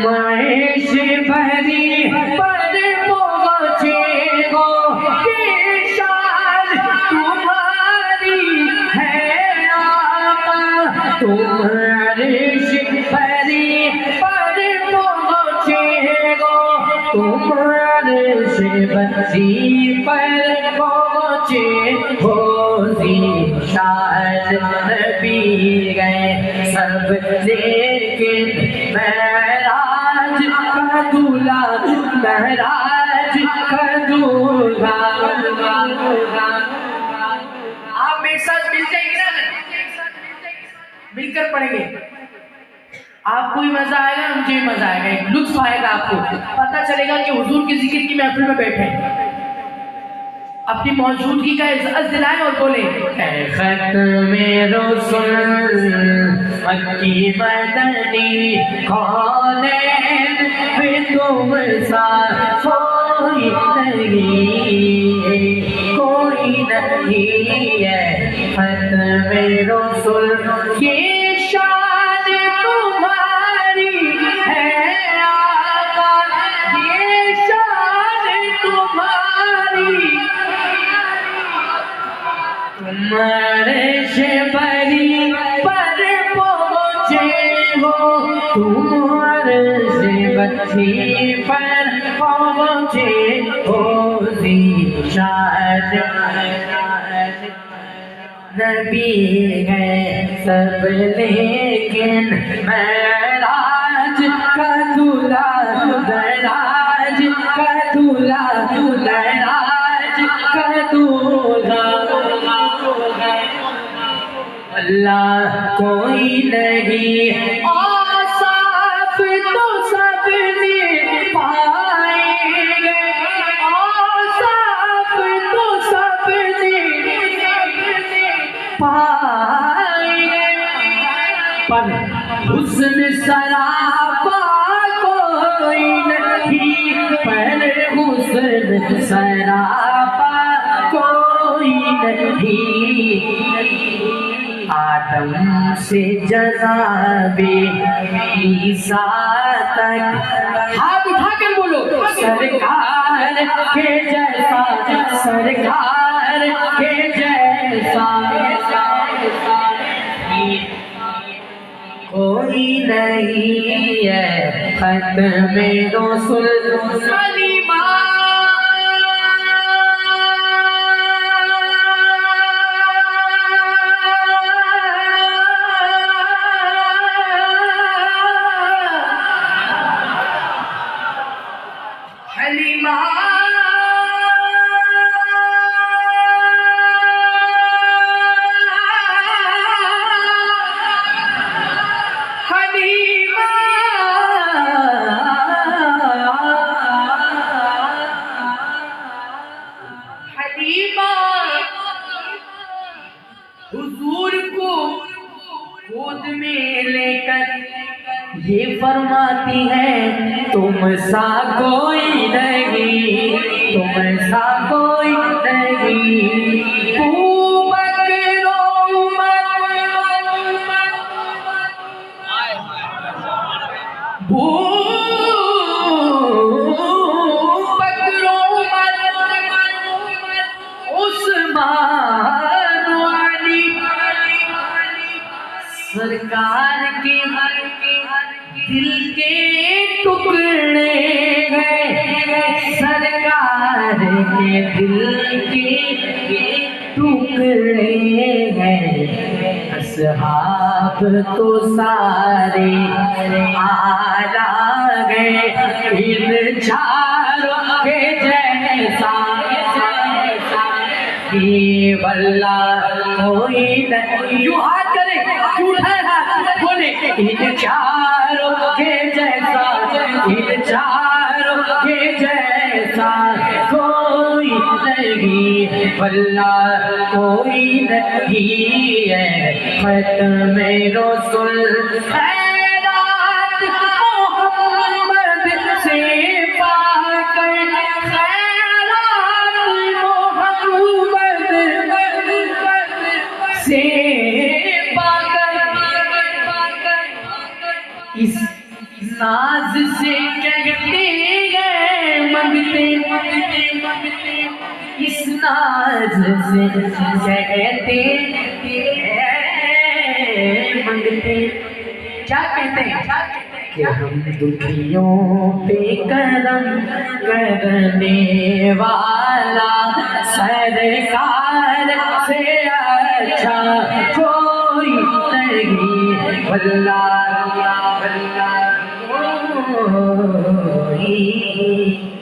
عرش بری پر پہنچے ہو کہ شان تمہاری ہے آقا تم عرش بری پر پہنچے ہو تم عرش بری پر پہنچے ہو شاید نبی گئے سب لیکن معراج کا دولہا معراج کا دولہا آپ میرے ساتھ مل جائیں گے نا مل کر پڑھیں گے آپ کو بھی مزہ آئے گا مجھے بھی مزہ آئے گا ایک لطف آئے گا آپ کو پتہ چلے گا کہ حضور کی ذکر کی محفل میں بیٹھے ہیں اپنی موجودگی کا احساس دلائیں اور بولیں اے ختم رسول مکی مدنی کونین بھی تم سا کوئی نہیں ہے ختم رسول کی شان تمہاری ہے آقا یہ شان تمہاری تم عرش بری پر پہنچے ہو تم عرش بری پر پہنچے ہو ذیشان نبی ہے سب لیکن معراج کا دولہا معراج کا دولہا معراج کا دولہا اللہ کوئی نہیں اوصاف تو سب نے پائیں گے اوصاف تو سب نے پائیں گے پر حسن سراپا کوئی نہیں پر حسن سراپا کوئی نہیں آدم سے جناب عیسیٰ تک ہاتھ اٹھا کے بولو سرکار کے جیسا سرکار کے جیسا کوئی نہیں ہے ختم رسول سلیمہ حضور کو گود میں لے کر یہ فرماتی ہے تم سا کوئی نہیں تم سا کوئی نہیں سرکار کے دل کے ٹکڑے ہیں سرکار کے دل کے ٹکڑے ہیں اصحاب تو سارے آلہ گئے ان چاروں کے جیسا واللہ کوئی نہیں یوں ہاتھ کرے اٹھائے ہاتھ بولے ان چاروں کے جیسا ان چاروں کے جیسا کوئی نہیں واللہ کوئی نہیں ہے ختم رسول خیرات محمد سے پا کر خیرات محمد سے پا کر اس ناز سے کہتے ہیں منگتے اس ناز سے کہتے ہیں منگتے کیا کہتے ہیں کہ ہم دکھیوں پہ کرم کرنے والا سرکار سے اچھا کوئی نہیں واللہ کوئی